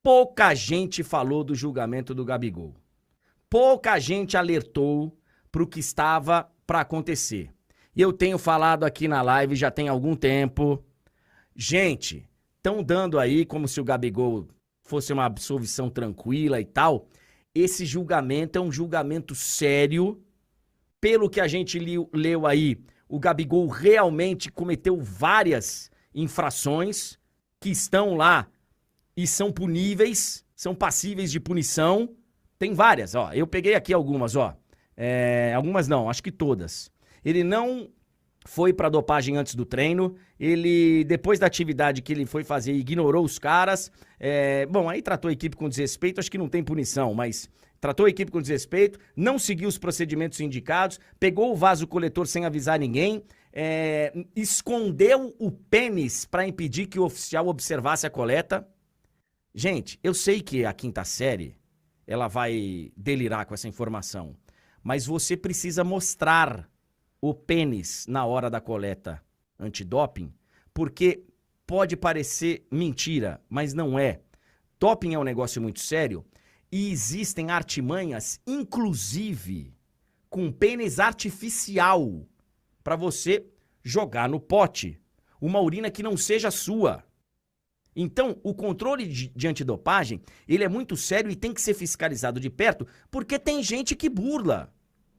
pouca gente falou do julgamento do Gabigol. Pouca gente alertou para o que estava para acontecer. E eu tenho falado aqui na live já tem algum tempo. Gente, estão dando aí como se o Gabigol fosse uma absolvição tranquila e tal. Esse julgamento é um julgamento sério. Pelo que a gente leu aí, o Gabigol realmente cometeu várias infrações que estão lá e são puníveis, são passíveis de punição. Tem várias, ó. Eu peguei aqui algumas, ó. Algumas não, acho que todas. Ele não foi pra dopagem antes do treino. Ele, depois da atividade que ele foi fazer, ignorou os caras. Bom, aí tratou a equipe com desrespeito, acho que não tem punição, mas tratou a equipe com desrespeito, não seguiu os procedimentos indicados, pegou o vaso coletor sem avisar ninguém, escondeu o pênis pra impedir que o oficial observasse a coleta. Gente, eu sei que a quinta série ela vai delirar com essa informação, mas você precisa mostrar o pênis na hora da coleta antidoping, porque pode parecer mentira, mas não é. Doping é um negócio muito sério e existem artimanhas, inclusive com pênis artificial, para você jogar no pote uma urina que não seja sua. Então, o controle de antidopagem, ele é muito sério e tem que ser fiscalizado de perto, porque tem gente que burla.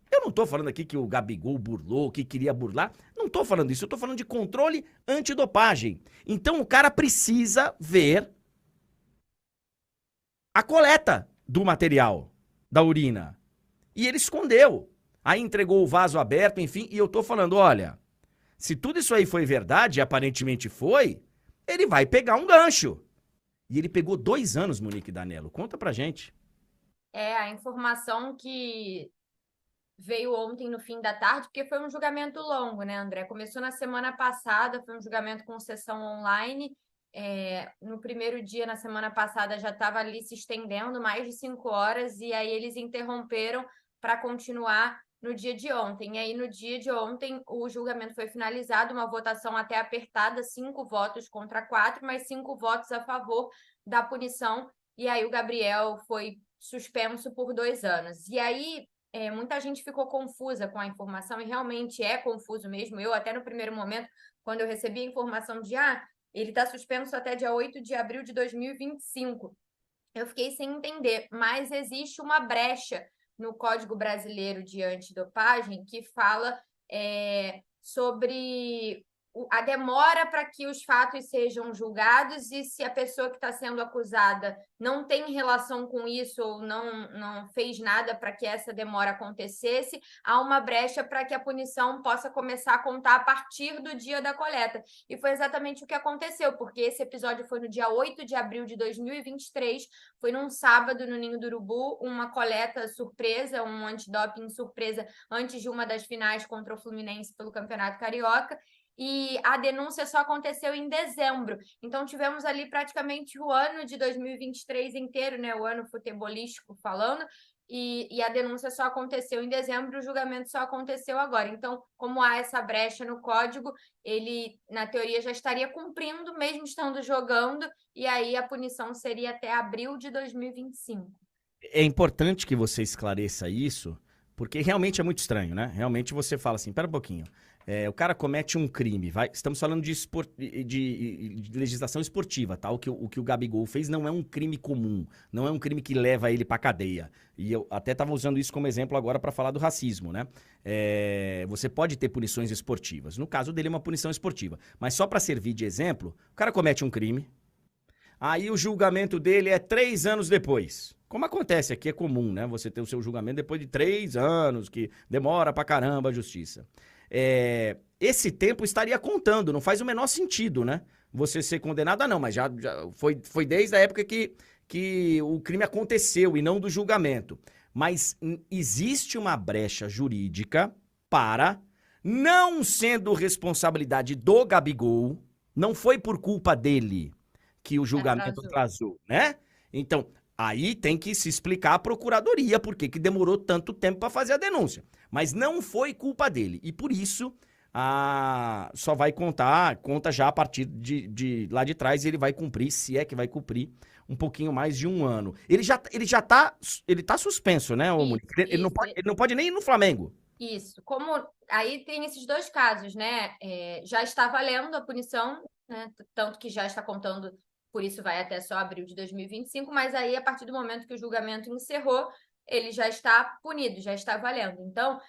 Eu não tô falando aqui que o Gabigol burlou, que queria burlar. Não tô falando isso, eu tô falando de controle antidopagem. Então, o cara precisa ver a coleta do material, da urina. E ele escondeu. Aí entregou o vaso aberto, enfim, e eu tô falando, olha, se tudo isso aí foi verdade, e aparentemente foi, ele vai pegar um gancho. E ele pegou 2 anos, Monique Danello. Conta pra gente. A informação que veio ontem no fim da tarde, porque foi um julgamento longo, né, André? Começou na semana passada, foi um julgamento com sessão online. No primeiro dia, na semana passada, já estava ali se estendendo mais de 5 horas, e aí eles interromperam para continuar no dia de ontem. E aí, no dia de ontem, o julgamento foi finalizado, uma votação até apertada, 5 votos contra 4, mas 5 votos a favor da punição. E aí o Gabriel foi suspenso por 2 anos. E aí, muita gente ficou confusa com a informação, e realmente é confuso mesmo. Eu, até no primeiro momento, quando eu recebi a informação de ele está suspenso até dia 8 de abril de 2025, eu fiquei sem entender, mas existe uma brecha no Código Brasileiro de Antidopagem que fala sobre a demora para que os fatos sejam julgados, e se a pessoa que está sendo acusada não tem relação com isso ou não fez nada para que essa demora acontecesse, há uma brecha para que a punição possa começar a contar a partir do dia da coleta. E foi exatamente o que aconteceu, porque esse episódio foi no dia 8 de abril de 2023, foi num sábado no Ninho do Urubu, uma coleta surpresa, um antidoping surpresa antes de uma das finais contra o Fluminense pelo Campeonato Carioca. E a denúncia só aconteceu em dezembro. Então, tivemos ali praticamente o ano de 2023 inteiro, né? O ano futebolístico falando, e a denúncia só aconteceu em dezembro, o julgamento só aconteceu agora. Então, como há essa brecha no código, ele, na teoria, já estaria cumprindo, mesmo estando jogando, e aí a punição seria até abril de 2025. É importante que você esclareça isso, porque realmente é muito estranho, né? Realmente você fala assim, pera um pouquinho, o cara comete um crime, estamos falando de legislação esportiva, tá? O que o Gabigol fez não é um crime comum, não é um crime que leva ele pra cadeia. E eu até estava usando isso como exemplo agora para falar do racismo, né? Você pode ter punições esportivas. No caso dele é uma punição esportiva. Mas só para servir de exemplo, o cara comete um crime, aí o julgamento dele é 3 anos depois. Como acontece aqui, é comum, né? Você ter o seu julgamento depois de 3 anos, que demora pra caramba a justiça. Esse tempo estaria contando, não faz o menor sentido, né? Você ser condenado, não, mas já foi desde a época que o crime aconteceu e não do julgamento. Mas existe uma brecha jurídica para, não sendo responsabilidade do Gabigol, não foi por culpa dele que o julgamento atrasou, né? Então, aí tem que se explicar à procuradoria por que demorou tanto tempo para fazer a denúncia. Mas não foi culpa dele. E por isso, só vai conta já a partir de lá de trás, ele vai cumprir, se é que vai cumprir, um pouquinho mais de um ano. Ele tá suspenso, né, ô Monique? Ele não pode nem ir no Flamengo. Isso. Como aí tem esses dois casos, né? Já está valendo a punição, né? Tanto que já está contando, por isso vai até só abril de 2025, mas aí, a partir do momento que o julgamento encerrou, ele já está punido, já está valendo. Então,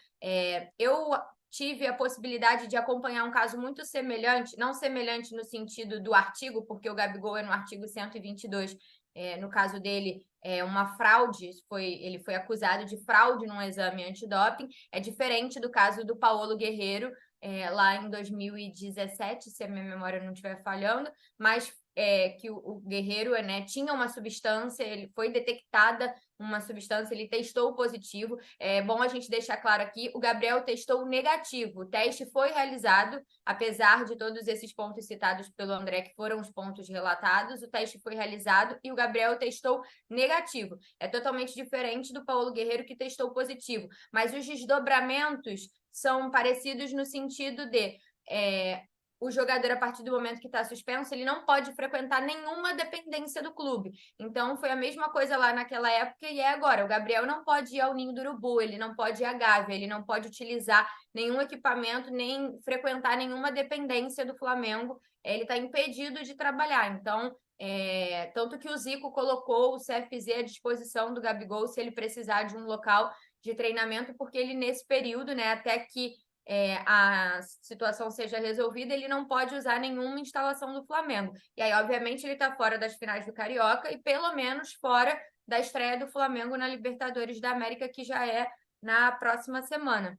eu tive a possibilidade de acompanhar um caso muito semelhante, não semelhante no sentido do artigo, porque o Gabigol é no artigo 122, no caso dele, uma fraude, ele foi acusado de fraude num exame antidoping, é diferente do caso do Paolo Guerreiro, lá em 2017, se a minha memória não estiver falhando, mas que o Guerreiro tinha uma substância, ele foi detectada uma substância, ele testou positivo. É bom a gente deixar claro aqui, o Gabriel testou negativo, o teste foi realizado, apesar de todos esses pontos citados pelo André, que foram os pontos relatados, o teste foi realizado e o Gabriel testou negativo. É totalmente diferente do Paulo Guerreiro, que testou positivo, mas os desdobramentos são parecidos no sentido de o jogador, a partir do momento que está suspenso, ele não pode frequentar nenhuma dependência do clube. Então, foi a mesma coisa lá naquela época e é agora. O Gabriel não pode ir ao Ninho do Urubu, ele não pode ir à Gávea, ele não pode utilizar nenhum equipamento, nem frequentar nenhuma dependência do Flamengo. Ele está impedido de trabalhar. Então, tanto que o Zico colocou o CFZ à disposição do Gabigol se ele precisar de um local de treinamento, porque ele, nesse período, até que a situação seja resolvida, ele não pode usar nenhuma instalação do Flamengo. E aí, obviamente, ele está fora das finais do Carioca e pelo menos fora da estreia do Flamengo na Libertadores da América, que já é na próxima semana.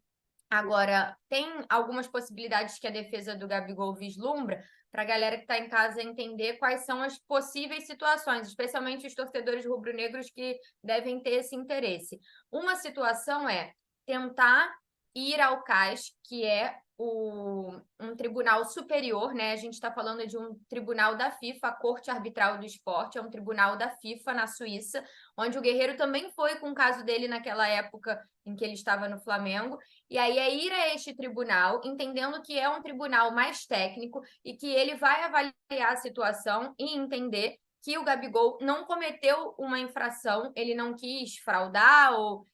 Agora, tem algumas possibilidades que a defesa do Gabigol vislumbra para a galera que está em casa entender quais são as possíveis situações, especialmente os torcedores rubro-negros que devem ter esse interesse. Uma situação é tentar ir ao CAS, que é um tribunal superior, né? A gente está falando de um tribunal da FIFA, a Corte Arbitral do Esporte, é um tribunal da FIFA na Suíça, onde o Guerreiro também foi com o caso dele naquela época em que ele estava no Flamengo. E aí é ir a este tribunal, entendendo que é um tribunal mais técnico e que ele vai avaliar a situação e entender que o Gabigol não cometeu uma infração, ele não quis fraudar ou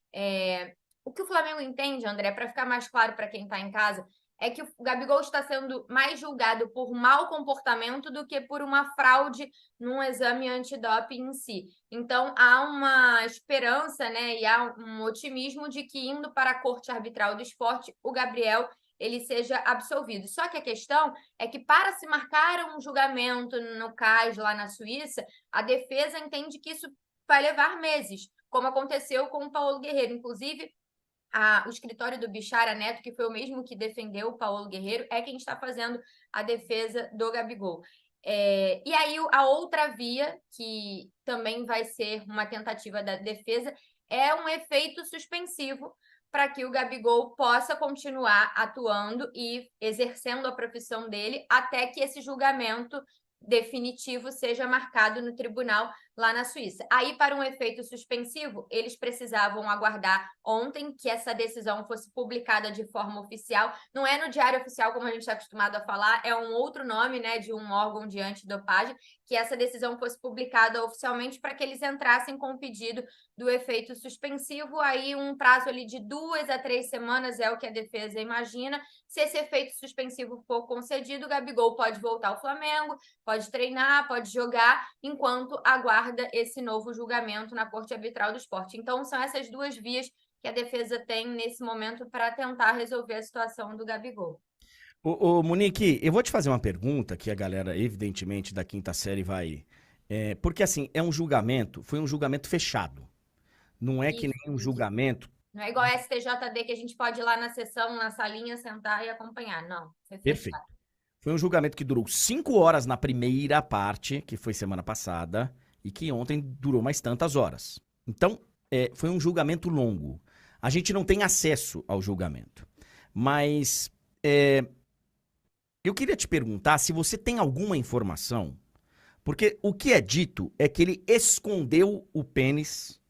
o que o Flamengo entende, André, para ficar mais claro para quem está em casa, é que o Gabigol está sendo mais julgado por mau comportamento do que por uma fraude num exame antidoping em si. Então, há uma esperança, e há um otimismo de que, indo para a Corte Arbitral do Esporte, o Gabriel ele seja absolvido. Só que a questão é que, para se marcar um julgamento no CAS lá na Suíça, a defesa entende que isso vai levar meses, como aconteceu com o Paulo Guerreiro. Inclusive, o escritório do Bichara Neto, que foi o mesmo que defendeu o Paulo Guerreiro, é quem está fazendo a defesa do Gabigol. E aí, a outra via, que também vai ser uma tentativa da defesa, é um efeito suspensivo para que o Gabigol possa continuar atuando e exercendo a profissão dele até que esse julgamento definitivo seja marcado no tribunal lá na Suíça. Aí, para um efeito suspensivo, eles precisavam aguardar ontem que essa decisão fosse publicada de forma oficial. Não é no Diário Oficial, como a gente está acostumado a falar, é um outro nome, de um órgão de antidopagem, que essa decisão fosse publicada oficialmente para que eles entrassem com o pedido do efeito suspensivo. Aí, um prazo ali de 2 a 3 semanas é o que a defesa imagina. Se esse efeito suspensivo for concedido, o Gabigol pode voltar ao Flamengo, pode treinar, pode jogar, enquanto aguarda esse novo julgamento na Corte Arbitral do Esporte. Então, são essas duas vias que a defesa tem nesse momento para tentar resolver a situação do Gabigol. Ô, Monique, eu vou te fazer uma pergunta que a galera, evidentemente, da quinta série vai... porque, assim, foi um julgamento fechado. Não é que nem um julgamento... Não é igual a STJD, que a gente pode ir lá na sessão, na salinha, sentar e acompanhar. Não, foi fechado. Perfeito. Foi um julgamento que durou 5 horas na primeira parte, que foi semana passada, e que ontem durou mais tantas horas. Então, foi um julgamento longo. A gente não tem acesso ao julgamento. Mas eu queria te perguntar se você tem alguma informação, porque o que é dito é que ele escondeu o pênis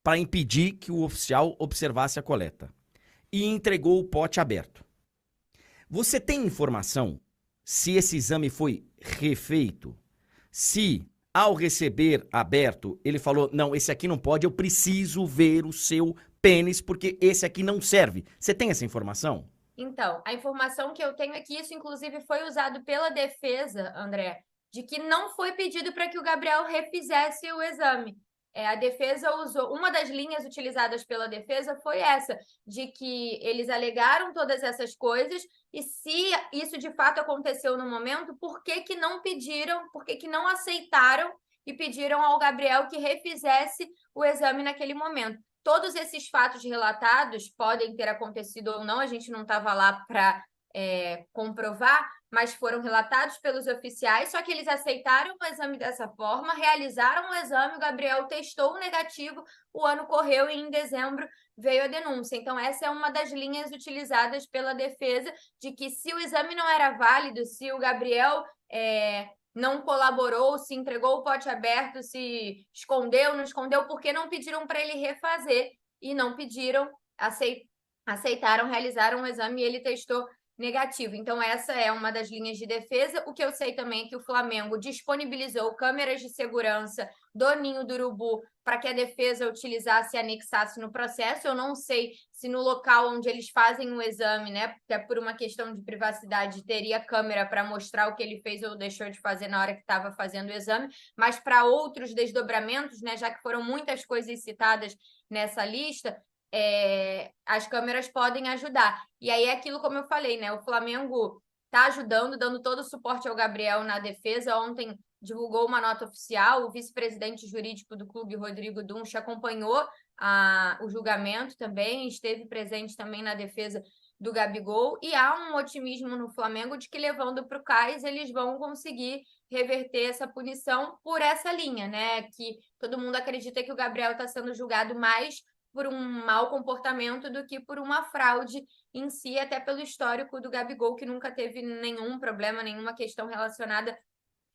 para impedir que o oficial observasse a coleta e entregou o pote aberto. Você tem informação se esse exame foi refeito? Se, ao receber aberto, ele falou, não, esse aqui não pode, eu preciso ver o seu pênis, porque esse aqui não serve. Você tem essa informação? Então, a informação que eu tenho é que isso, inclusive, foi usado pela defesa, André, de que não foi pedido para que o Gabriel refizesse o exame. A defesa usou, uma das linhas utilizadas pela defesa foi essa, de que eles alegaram todas essas coisas, e se isso de fato aconteceu no momento, por que que não pediram, por que que não aceitaram e pediram ao Gabriel que refizesse o exame naquele momento? Todos esses fatos relatados podem ter acontecido ou não, a gente não estava lá para comprovar, mas foram relatados pelos oficiais, só que eles aceitaram o exame dessa forma, realizaram o exame, o Gabriel testou o negativo, o ano correu e em dezembro veio a denúncia. Então, essa é uma das linhas utilizadas pela defesa, de que se o exame não era válido, se o Gabriel não colaborou, se entregou o pote aberto, se escondeu, não escondeu, porque não pediram para ele refazer e não pediram, aceitaram, realizaram o exame e ele testou negativo. Então, essa é uma das linhas de defesa. O que eu sei também é que o Flamengo disponibilizou câmeras de segurança do Ninho do Urubu para que a defesa utilizasse e anexasse no processo. Eu não sei se no local onde eles fazem o exame, né, até por uma questão de privacidade, teria câmera para mostrar o que ele fez ou deixou de fazer na hora que estava fazendo o exame, mas para outros desdobramentos, né, já que foram muitas coisas citadas nessa lista, as câmeras podem ajudar. E aí é aquilo como eu falei, né? O Flamengo está ajudando, dando todo o suporte ao Gabriel na defesa. Ontem divulgou uma nota oficial, o vice-presidente jurídico do clube, Rodrigo Dunch, acompanhou o julgamento também, esteve presente também na defesa do Gabigol, e há um otimismo no Flamengo de que levando para o CAIS eles vão conseguir reverter essa punição por essa linha, né? Que todo mundo acredita que o Gabriel está sendo julgado mais por um mau comportamento do que por uma fraude em si, até pelo histórico do Gabigol, que nunca teve nenhum problema, nenhuma questão relacionada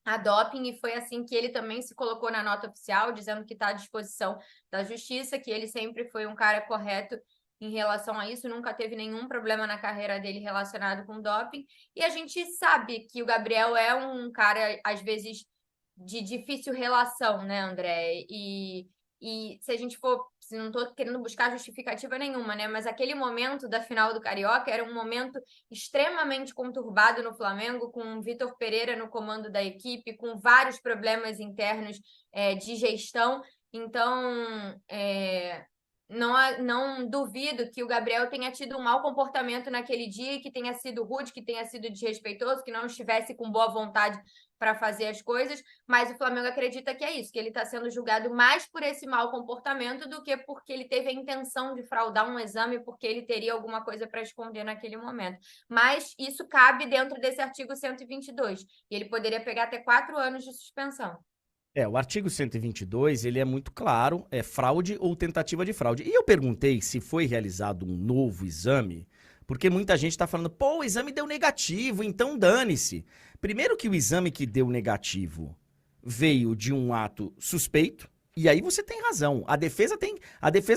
a doping, e foi assim que ele também se colocou na nota oficial, dizendo que está à disposição da justiça, que ele sempre foi um cara correto em relação a isso, nunca teve nenhum problema na carreira dele relacionado com doping, e a gente sabe que o Gabriel é um cara, às vezes, de difícil relação, né, André? E se a gente for, se não estou querendo buscar justificativa nenhuma, né? Mas aquele momento da final do Carioca era um momento extremamente conturbado no Flamengo, com o Vitor Pereira no comando da equipe, com vários problemas internos de gestão. Então, não duvido que o Gabriel tenha tido um mau comportamento naquele dia, que tenha sido rude, que tenha sido desrespeitoso, que não estivesse com boa vontade para fazer as coisas, mas o Flamengo acredita que é isso, que ele está sendo julgado mais por esse mau comportamento do que porque ele teve a intenção de fraudar um exame, porque ele teria alguma coisa para esconder naquele momento. Mas isso cabe dentro desse artigo 122, e ele poderia pegar até 4 anos de suspensão. O artigo 122, ele é muito claro, é fraude ou tentativa de fraude. E eu perguntei se foi realizado um novo exame, porque muita gente está falando, pô, o exame deu negativo, então dane-se. Primeiro que o exame que deu negativo veio de um ato suspeito, e aí você tem razão. A defesa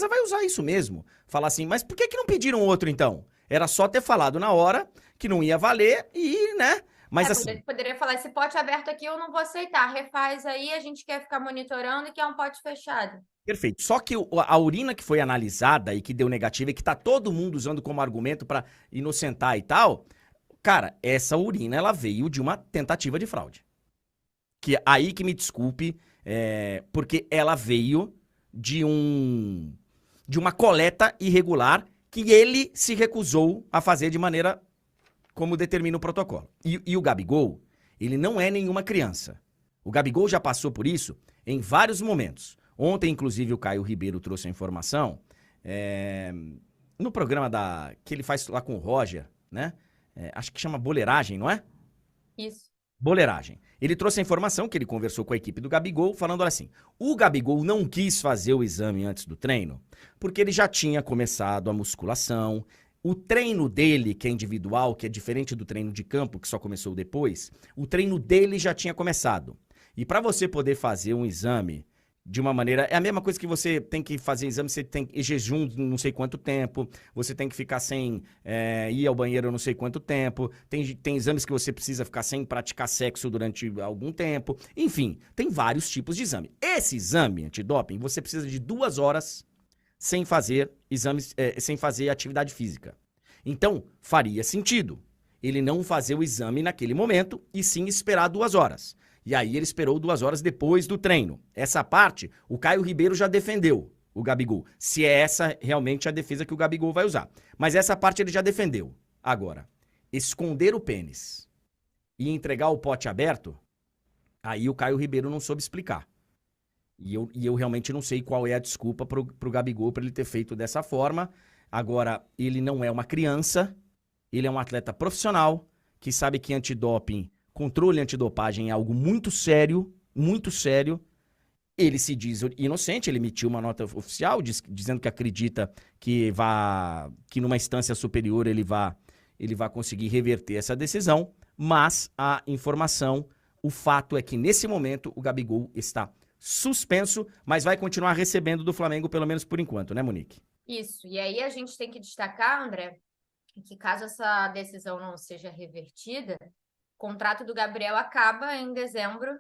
vai usar isso mesmo. Falar assim, mas por que não pediram outro então? Era só ter falado na hora que não ia valer e, né? Mas assim, poderia falar, esse pote aberto aqui eu não vou aceitar, refaz aí, a gente quer ficar monitorando e quer um pote fechado. Perfeito. Só que a urina que foi analisada e que deu negativa e que tá todo mundo usando como argumento pra inocentar e tal, cara, essa urina ela veio de uma tentativa de fraude. Que aí que me desculpe, porque ela veio de uma coleta irregular que ele se recusou a fazer de maneira como determina o protocolo. E o Gabigol, ele não é nenhuma criança. O Gabigol já passou por isso em vários momentos. Ontem, inclusive, o Caio Ribeiro trouxe a informação no programa que ele faz lá com o Roger, né? Acho que chama Boleiragem, não é? Isso. Boleiragem. Ele trouxe a informação que ele conversou com a equipe do Gabigol, falando assim, o Gabigol não quis fazer o exame antes do treino, porque ele já tinha começado a musculação. O treino dele, que é individual, que é diferente do treino de campo, que só começou depois, o treino dele já tinha começado. E para você poder fazer um exame de uma maneira... É a mesma coisa que você tem que fazer exame, você tem jejum não sei quanto tempo, você tem que ficar sem ir ao banheiro não sei quanto tempo, tem exames que você precisa ficar sem praticar sexo durante algum tempo. Enfim, tem vários tipos de exame. Esse exame antidoping, você precisa de 2 horas sem fazer exames, sem fazer atividade física. Então, faria sentido ele não fazer o exame naquele momento e sim esperar 2 horas. E aí ele esperou 2 horas depois do treino. Essa parte, o Caio Ribeiro já defendeu o Gabigol. Se é essa realmente a defesa que o Gabigol vai usar. Mas essa parte ele já defendeu. Agora, esconder o pênis e entregar o pote aberto, aí o Caio Ribeiro não soube explicar. E eu realmente não sei qual é a desculpa pro Gabigol para ele ter feito dessa forma. Agora, ele não é uma criança, ele é um atleta profissional que sabe que antidoping... Controle antidopagem é algo muito sério, muito sério. Ele se diz inocente, ele emitiu uma nota oficial dizendo que acredita que numa instância superior ele vá conseguir reverter essa decisão, mas a informação, o fato é que nesse momento o Gabigol está suspenso, mas vai continuar recebendo do Flamengo pelo menos por enquanto, né, Monique? Isso, e aí a gente tem que destacar, André, que caso essa decisão não seja revertida, o contrato do Gabriel acaba em dezembro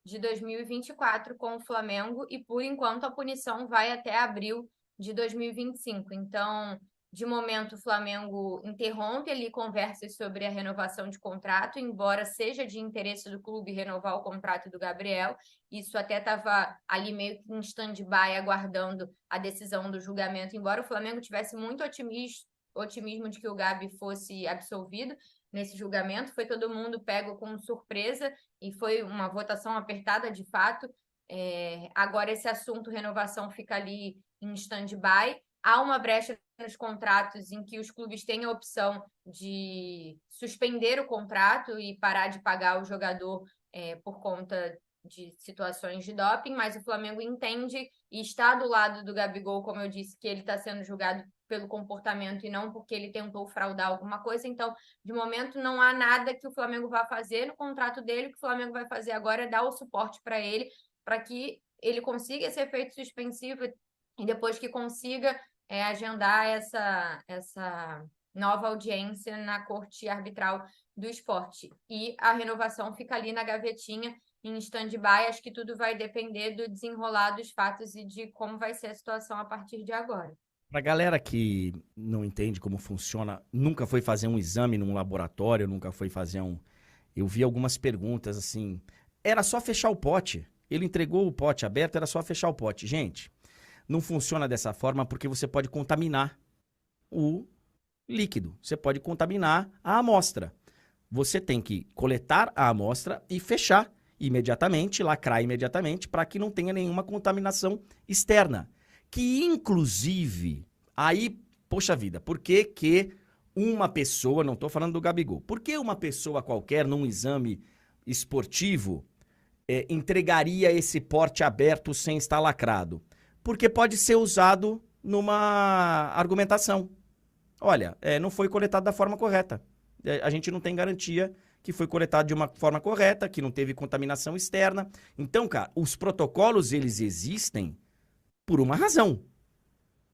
de 2024 com o Flamengo e, por enquanto, a punição vai até abril de 2025. Então, de momento, o Flamengo interrompe ali conversas sobre a renovação de contrato, embora seja de interesse do clube renovar o contrato do Gabriel. Isso até estava ali meio que em stand-by, aguardando a decisão do julgamento, embora o Flamengo tivesse muito otimismo de que o Gabi fosse absolvido nesse julgamento. Foi todo mundo pego com surpresa e foi uma votação apertada de fato. Agora esse assunto renovação fica ali em stand-by. Há uma brecha nos contratos em que os clubes têm a opção de suspender o contrato e parar de pagar o jogador por conta de situações de doping, mas o Flamengo entende e está do lado do Gabigol, como eu disse, que ele está sendo julgado pelo comportamento e não porque ele tentou fraudar alguma coisa. Então, de momento, não há nada que o Flamengo vá fazer no contrato dele. O que o Flamengo vai fazer agora é dar o suporte para ele, para que ele consiga esse efeito suspensivo e depois que consiga agendar essa nova audiência na Corte Arbitral do Esporte. E a renovação fica ali na gavetinha, em stand-by. Acho que tudo vai depender do desenrolar dos fatos e de como vai ser a situação a partir de agora. Pra galera que não entende como funciona, nunca foi fazer um exame num laboratório, nunca foi fazer um... Eu vi algumas perguntas assim, era só fechar o pote. Ele entregou o pote aberto, era só fechar o pote. Gente, não funciona dessa forma porque você pode contaminar o líquido. Você pode contaminar a amostra. Você tem que coletar a amostra e fechar imediatamente, lacrar imediatamente, para que não tenha nenhuma contaminação externa. Que, inclusive, aí, poxa vida, por que uma pessoa, não estou falando do Gabigol, por que uma pessoa qualquer, num exame esportivo, entregaria esse porte aberto sem estar lacrado? Porque pode ser usado numa argumentação. Olha, não foi coletado da forma correta. A gente não tem garantia que foi coletado de uma forma correta, que não teve contaminação externa. Então, cara, os protocolos, eles existem por uma razão.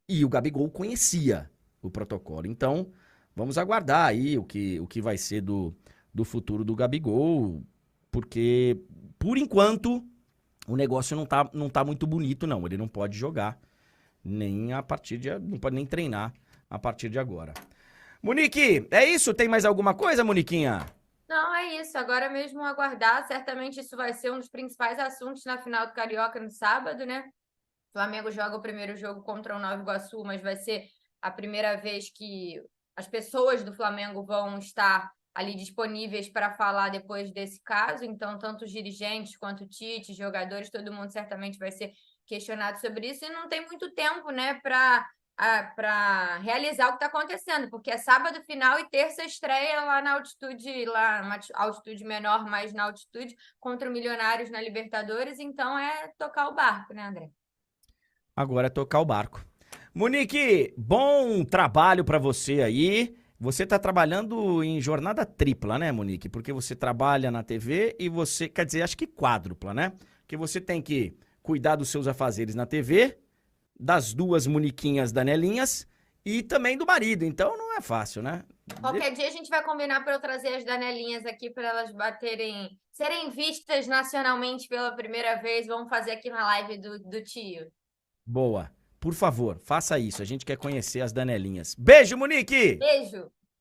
E o Gabigol conhecia o protocolo. Então, vamos aguardar aí o que vai ser do futuro do Gabigol, porque, por enquanto, o negócio não tá muito bonito, não. Ele não pode jogar nem a partir de... não pode nem treinar a partir de agora. Monique, é isso? Tem mais alguma coisa, Moniquinha? Não, é isso. Agora mesmo aguardar. Certamente isso vai ser um dos principais assuntos na final do Carioca no sábado, né? O Flamengo joga o primeiro jogo contra o Nova Iguaçu, mas vai ser a primeira vez que as pessoas do Flamengo vão estar ali disponíveis para falar depois desse caso. Então, tanto os dirigentes quanto o Tite, jogadores, todo mundo certamente vai ser questionado sobre isso. E não tem muito tempo, né, para realizar o que está acontecendo, porque é sábado final e terça estreia lá na altitude, lá uma altitude menor, mas na altitude, contra o Milionários na Libertadores. Então, é tocar o barco, né, André? Agora é tocar o barco. Monique, bom trabalho para você aí. Você tá trabalhando em jornada tripla, né, Monique? Porque você trabalha na TV e você, quer dizer, acho que quádrupla, né? Porque você tem que cuidar dos seus afazeres na TV, das duas Moniquinhas Danelinhas e também do marido. Então não é fácil, né? Qualquer dia a gente vai combinar para eu trazer as Danelinhas aqui para elas serem vistas nacionalmente pela primeira vez. Vamos fazer aqui na live do tio. Boa. Por favor, faça isso. A gente quer conhecer as Danelinhas. Beijo, Monique! Beijo!